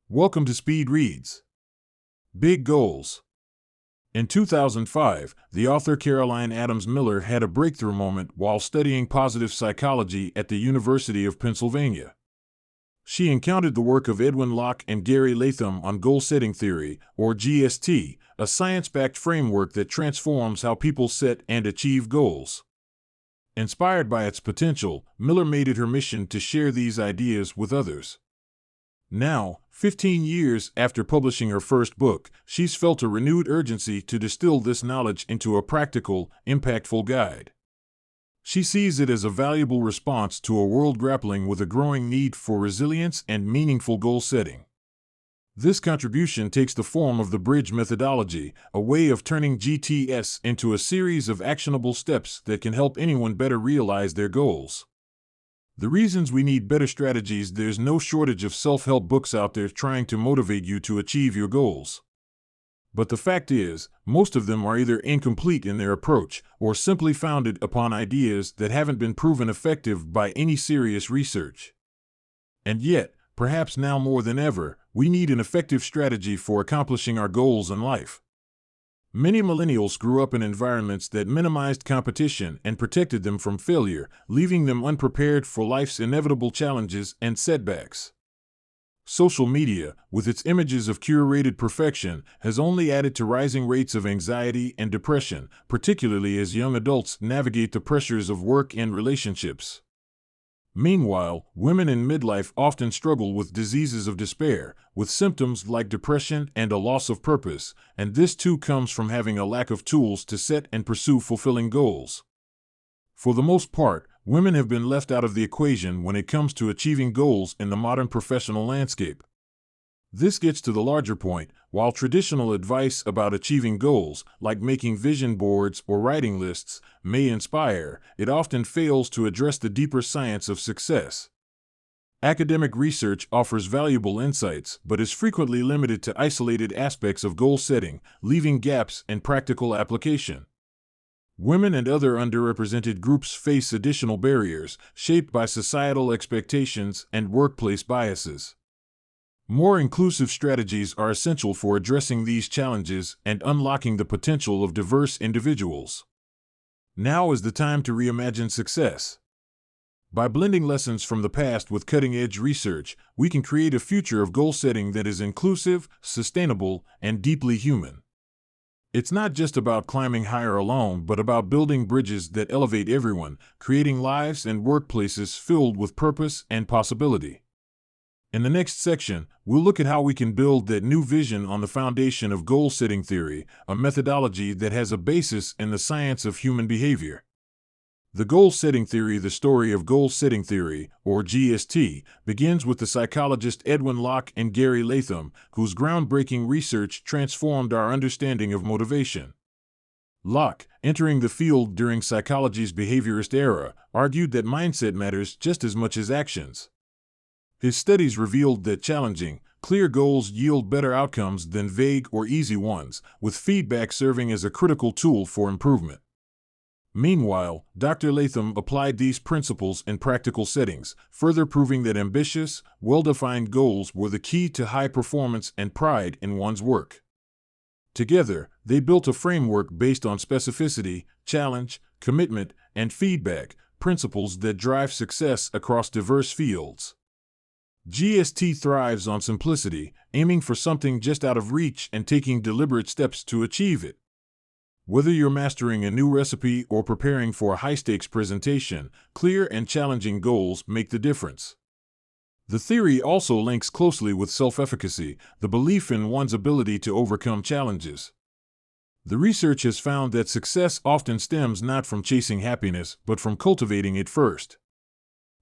Welcome to Speed Reads. Big Goals. In 2005, the author Caroline Adams Miller had a breakthrough moment while studying positive psychology at the University of Pennsylvania. She encountered the work of Edwin Locke and Gary Latham on goal-setting theory, or GST, a science-backed framework that transforms how people set and achieve goals. Inspired by its potential, Miller made it her mission to share these ideas with others. Now, 15 years after publishing her first book, she's felt a renewed urgency to distill this knowledge into a practical, impactful guide. She sees it as a valuable response to a world grappling with a growing need for resilience and meaningful goal setting. This contribution takes the form of the Bridge methodology, a way of turning GTS into a series of actionable steps that can help anyone better realize their goals. The reasons we need better strategies. There's no shortage of self-help books out there trying to motivate you to achieve your goals. But the fact is, most of them are either incomplete in their approach or simply founded upon ideas that haven't been proven effective by any serious research. And yet, perhaps now more than ever, we need an effective strategy for accomplishing our goals in life. Many millennials grew up in environments that minimized competition and protected them from failure, leaving them unprepared for life's inevitable challenges and setbacks. Social media, with its images of curated perfection, has only added to rising rates of anxiety and depression, particularly as young adults navigate the pressures of work and relationships. Meanwhile, women in midlife often struggle with diseases of despair, with symptoms like depression and a loss of purpose, and this too comes from having a lack of tools to set and pursue fulfilling goals. For the most part, women have been left out of the equation when it comes to achieving goals in the modern professional landscape. This gets to the larger point. While traditional advice about achieving goals, like making vision boards or writing lists, may inspire, it often fails to address the deeper science of success. Academic research offers valuable insights, but is frequently limited to isolated aspects of goal setting, leaving gaps in practical application. Women and other underrepresented groups face additional barriers, shaped by societal expectations and workplace biases. More inclusive strategies are essential for addressing these challenges and unlocking the potential of diverse individuals. Now is the time to reimagine success. By blending lessons from the past with cutting-edge research, we can create a future of goal setting that is inclusive, sustainable, and deeply human. It's not just about climbing higher alone, but about building bridges that elevate everyone, creating lives and workplaces filled with purpose and possibility. In the next section, we'll look at how we can build that new vision on the foundation of goal-setting theory, a methodology that has a basis in the science of human behavior. The goal-setting theory, the story of goal-setting theory, or GST, begins with the psychologist Edwin Locke and Gary Latham, whose groundbreaking research transformed our understanding of motivation. Locke, entering the field during psychology's behaviorist era, argued that mindset matters just as much as actions. His studies revealed that challenging, clear goals yield better outcomes than vague or easy ones, with feedback serving as a critical tool for improvement. Meanwhile, Dr. Latham applied these principles in practical settings, further proving that ambitious, well-defined goals were the key to high performance and pride in one's work. Together, they built a framework based on specificity, challenge, commitment, and feedback, principles that drive success across diverse fields. GST thrives on simplicity, aiming for something just out of reach and taking deliberate steps to achieve it. Whether you're mastering a new recipe or preparing for a high-stakes presentation, clear and challenging goals make the difference. The theory also links closely with self-efficacy, the belief in one's ability to overcome challenges. The research has found that success often stems not from chasing happiness, but from cultivating it first.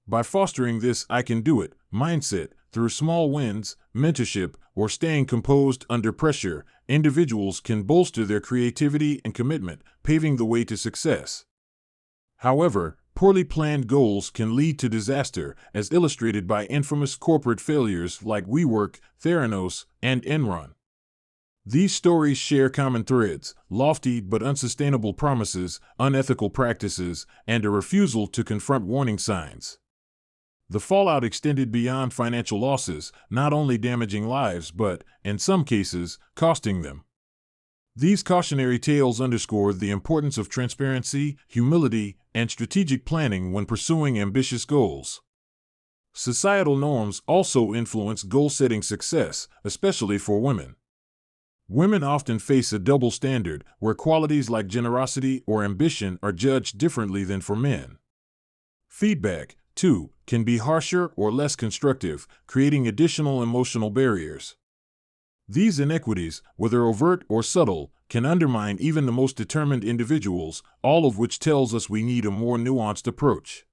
By fostering this "I can do it" mindset through small wins, mentorship, or staying composed under pressure, individuals can bolster their creativity and commitment, paving the way to success. However, poorly planned goals can lead to disaster, as illustrated by infamous corporate failures like WeWork, Theranos, and Enron. These stories share common threads: lofty but unsustainable promises, unethical practices, and a refusal to confront warning signs. The fallout extended beyond financial losses, not only damaging lives but, in some cases, costing them. These cautionary tales underscore the importance of transparency, humility, and strategic planning when pursuing ambitious goals. Societal norms also influence goal-setting success, especially for women. Women often face a double standard, where qualities like generosity or ambition are judged differently than for men. Feedback, too, can be harsher or less constructive, creating additional emotional barriers. These inequities, whether overt or subtle, can undermine even the most determined individuals, all of which tells us we need a more nuanced approach.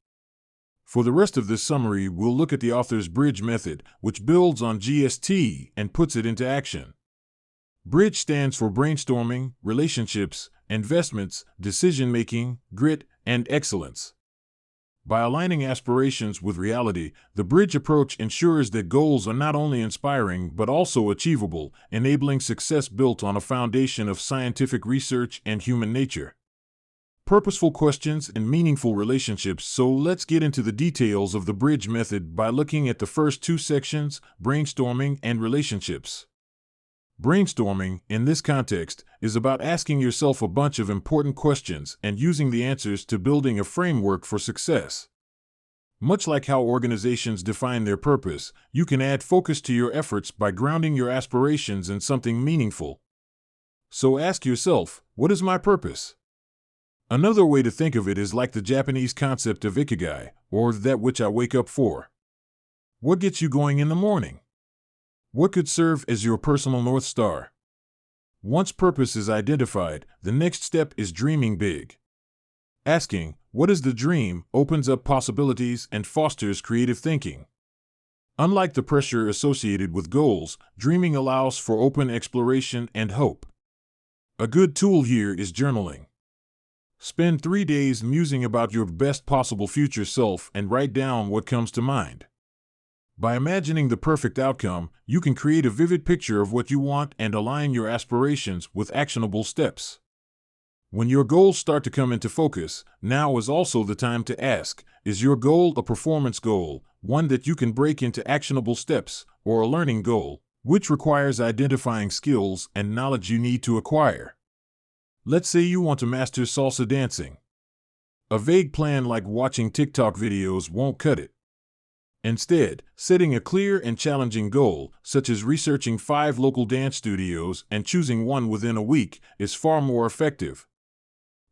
For the rest of this summary, we'll look at the author's bridge method, which builds on GST and puts it into action. Bridge stands for brainstorming, relationships, investments, decision-making, grit, and excellence. By aligning aspirations with reality, the bridge approach ensures that goals are not only inspiring but also achievable, enabling success built on a foundation of scientific research and human nature. Purposeful questions and meaningful relationships. So let's get into the details of the bridge method by looking at the first two sections: brainstorming and relationships. Brainstorming, in this context, is about asking yourself a bunch of important questions and using the answers to building a framework for success. Much like how organizations define their purpose, you can add focus to your efforts by grounding your aspirations in something meaningful. So ask yourself, what is my purpose? Another way to think of it is like the Japanese concept of ikigai, or that which I wake up for. What gets you going in the morning? What could serve as your personal North Star? Once purpose is identified, the next step is dreaming big. Asking, what is the dream, opens up possibilities and fosters creative thinking. Unlike the pressure associated with goals, dreaming allows for open exploration and hope. A good tool here is journaling. Spend 3 days musing about your best possible future self and write down what comes to mind. By imagining the perfect outcome, you can create a vivid picture of what you want and align your aspirations with actionable steps. When your goals start to come into focus, now is also the time to ask, is your goal a performance goal, one that you can break into actionable steps, or a learning goal, which requires identifying skills and knowledge you need to acquire? Let's say you want to master salsa dancing. A vague plan like watching TikTok videos won't cut it. Instead, setting a clear and challenging goal, such as researching 5 local dance studios and choosing one within a week, is far more effective.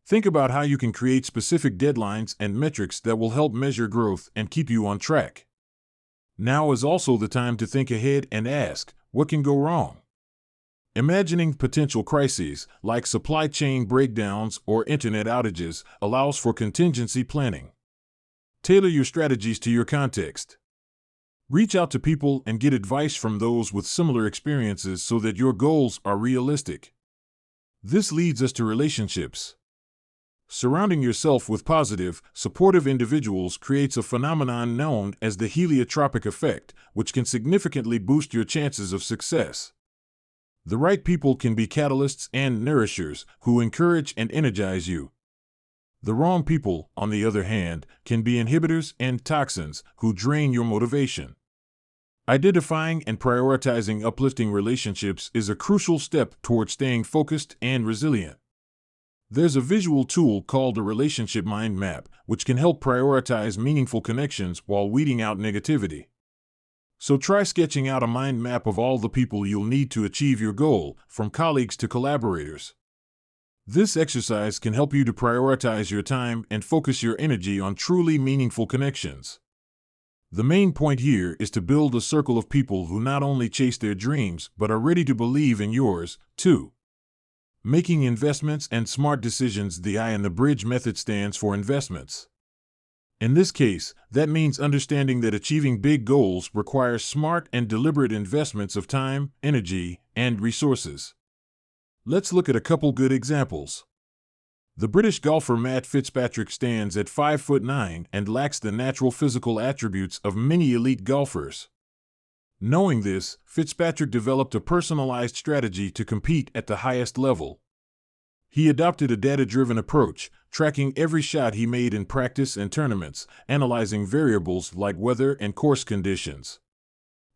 Think about how you can create specific deadlines and metrics that will help measure growth and keep you on track. Now is also the time to think ahead and ask, what can go wrong? Imagining potential crises, like supply chain breakdowns or internet outages, allows for contingency planning. Tailor your strategies to your context. Reach out to people and get advice from those with similar experiences so that your goals are realistic. This leads us to relationships. Surrounding yourself with positive, supportive individuals creates a phenomenon known as the heliotropic effect, which can significantly boost your chances of success. The right people can be catalysts and nourishers who encourage and energize you. The wrong people, on the other hand, can be inhibitors and toxins who drain your motivation. Identifying and prioritizing uplifting relationships is a crucial step toward staying focused and resilient. There's a visual tool called a relationship mind map, which can help prioritize meaningful connections while weeding out negativity. So try sketching out a mind map of all the people you'll need to achieve your goal, from colleagues to collaborators. This exercise can help you to prioritize your time and focus your energy on truly meaningful connections. The main point here is to build a circle of people who not only chase their dreams but are ready to believe in yours, too. Making investments and smart decisions. The I in the bridge method stands for investments. In this case, that means understanding that achieving big goals requires smart and deliberate investments of time, energy, and resources. Let's look at a couple good examples. The British golfer Matt Fitzpatrick stands at 5'9" and lacks the natural physical attributes of many elite golfers. Knowing this, Fitzpatrick developed a personalized strategy to compete at the highest level. He adopted a data-driven approach, tracking every shot he made in practice and tournaments, analyzing variables like weather and course conditions.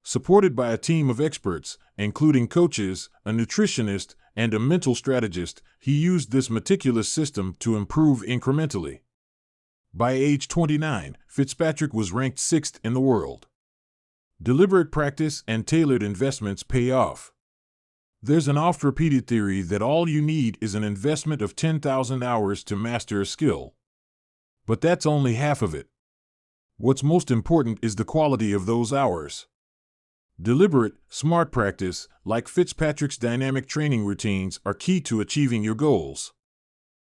Supported by a team of experts, including coaches, a nutritionist, and a mental strategist, he used this meticulous system to improve incrementally. By age 29, Fitzpatrick was ranked 6th in the world. Deliberate practice and tailored investments pay off. There's an oft-repeated theory that all you need is an investment of 10,000 hours to master a skill. But that's only half of it. What's most important is the quality of those hours. Deliberate, smart practice, like Fitzpatrick's dynamic training routines, are key to achieving your goals.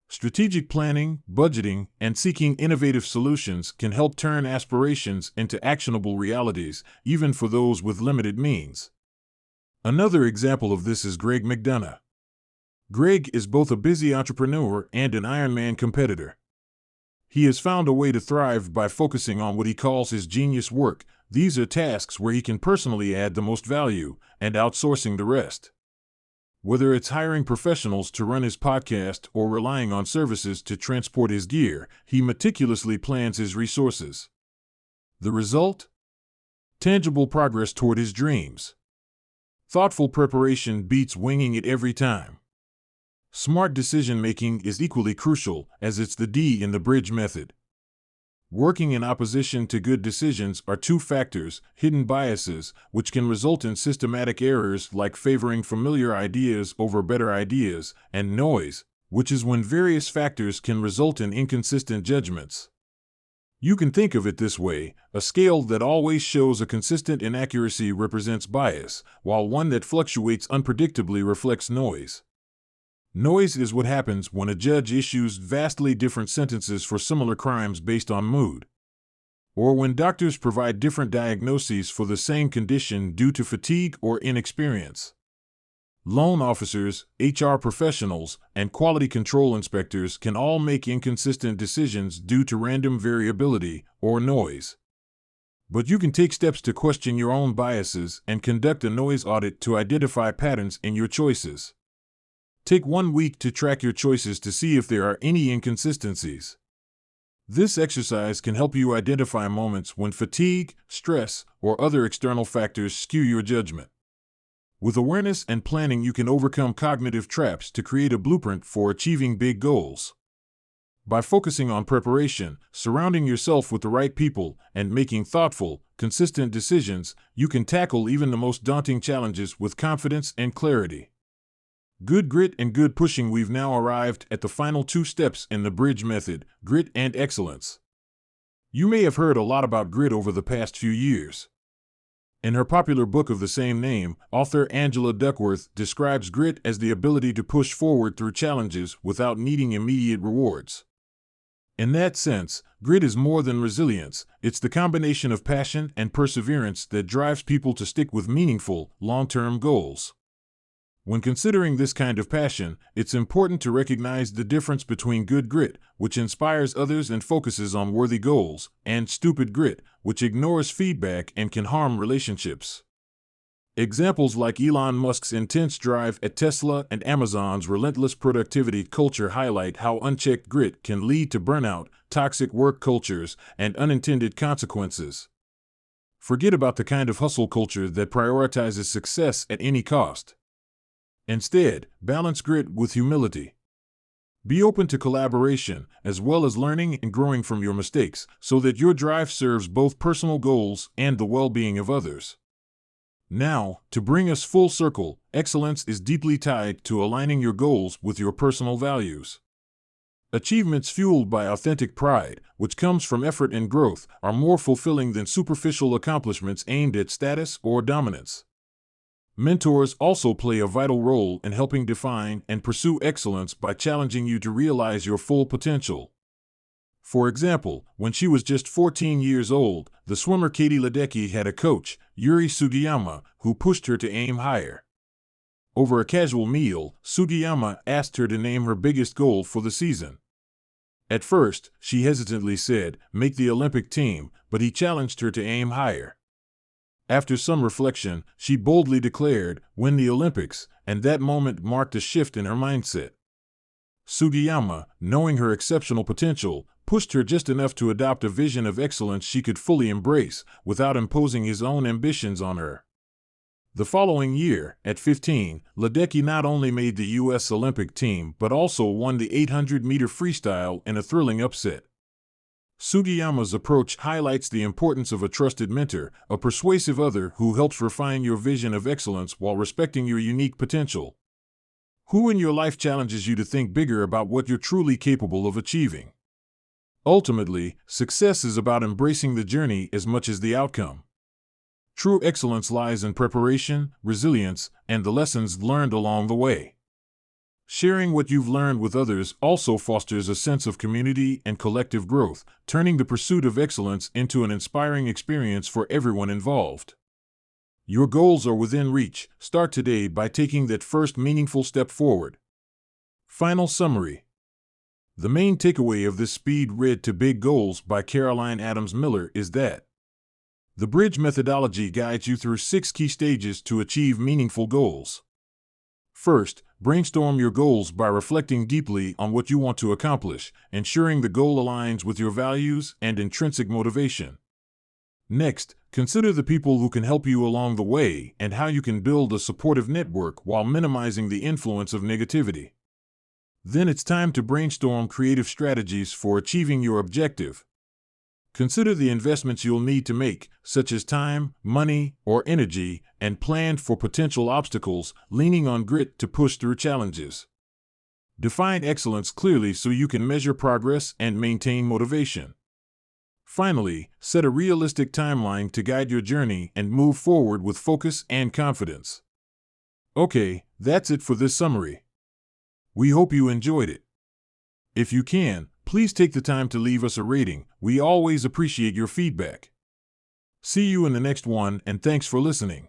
Strategic planning, budgeting, and seeking innovative solutions can help turn aspirations into actionable realities, even for those with limited means. Another example of this is Greg McDonough. Greg is both a busy entrepreneur and an Ironman competitor. He has found a way to thrive by focusing on what he calls his genius work. These are tasks where he can personally add the most value and outsourcing the rest. Whether it's hiring professionals to run his podcast or relying on services to transport his gear, he meticulously plans his resources. The result? Tangible progress toward his dreams. Thoughtful preparation beats winging it every time. Smart decision-making is equally crucial, as it's the D in the bridge method. Working in opposition to good decisions are two factors: hidden biases, which can result in systematic errors like favoring familiar ideas over better ideas, and noise, which is when various factors can result in inconsistent judgments. You can think of it this way: a scale that always shows a consistent inaccuracy represents bias, while one that fluctuates unpredictably reflects noise. Noise is what happens when a judge issues vastly different sentences for similar crimes based on mood, or when doctors provide different diagnoses for the same condition due to fatigue or inexperience. Loan officers, HR professionals, and quality control inspectors can all make inconsistent decisions due to random variability or noise. But you can take steps to question your own biases and conduct a noise audit to identify patterns in your choices. Take 1 week to track your choices to see if there are any inconsistencies. This exercise can help you identify moments when fatigue, stress, or other external factors skew your judgment. With awareness and planning, you can overcome cognitive traps to create a blueprint for achieving big goals. By focusing on preparation, surrounding yourself with the right people, and making thoughtful, consistent decisions, you can tackle even the most daunting challenges with confidence and clarity. Good grit and good pushing. We've now arrived at the final 2 steps in the bridge method: grit and excellence. You may have heard a lot about grit over the past few years. In her popular book of the same name, author Angela Duckworth describes grit as the ability to push forward through challenges without needing immediate rewards. In that sense, grit is more than resilience. It's the combination of passion and perseverance that drives people to stick with meaningful, long-term goals. When considering this kind of passion, it's important to recognize the difference between good grit, which inspires others and focuses on worthy goals, and stupid grit, which ignores feedback and can harm relationships. Examples like Elon Musk's intense drive at Tesla and Amazon's relentless productivity culture highlight how unchecked grit can lead to burnout, toxic work cultures, and unintended consequences. Forget about the kind of hustle culture that prioritizes success at any cost. Instead, balance grit with humility. Be open to collaboration, as well as learning and growing from your mistakes, so that your drive serves both personal goals and the well-being of others. Now, to bring us full circle, excellence is deeply tied to aligning your goals with your personal values. Achievements fueled by authentic pride, which comes from effort and growth, are more fulfilling than superficial accomplishments aimed at status or dominance. Mentors also play a vital role in helping define and pursue excellence by challenging you to realize your full potential. For example, when she was just 14 years old, the swimmer Katie Ledecky had a coach, Yuri Sugiyama, who pushed her to aim higher. Over a casual meal, Sugiyama asked her to name her biggest goal for the season. At first, she hesitantly said, "Make the Olympic team," but he challenged her to aim higher. After some reflection, she boldly declared, "Win the Olympics," and that moment marked a shift in her mindset. Sugiyama, knowing her exceptional potential, pushed her just enough to adopt a vision of excellence she could fully embrace, without imposing his own ambitions on her. The following year, at 15, Ledecky not only made the U.S. Olympic team but also won the 800-meter freestyle in a thrilling upset. Sugiyama's approach highlights the importance of a trusted mentor, a persuasive other who helps refine your vision of excellence while respecting your unique potential. Who in your life challenges you to think bigger about what you're truly capable of achieving? Ultimately, success is about embracing the journey as much as the outcome. True excellence lies in preparation, resilience, and the lessons learned along the way. Sharing what you've learned with others also fosters a sense of community and collective growth, turning the pursuit of excellence into an inspiring experience for everyone involved. Your goals are within reach. Start today by taking that first meaningful step forward. Final summary. The main takeaway of this speed read to Big Goals by Caroline Adams Miller is that the Bridge methodology guides you through 6 key stages to achieve meaningful goals. First, brainstorm your goals by reflecting deeply on what you want to accomplish, ensuring the goal aligns with your values and intrinsic motivation. Next, consider the people who can help you along the way and how you can build a supportive network while minimizing the influence of negativity. Then it's time to brainstorm creative strategies for achieving your objective. Consider the investments you'll need to make, such as time, money, or energy, and plan for potential obstacles, leaning on grit to push through challenges. Define excellence clearly so you can measure progress and maintain motivation. Finally, set a realistic timeline to guide your journey and move forward with focus and confidence. Okay, that's it for this summary. We hope you enjoyed it. If you can, please take the time to leave us a rating. We always appreciate your feedback. See you in the next one, and thanks for listening.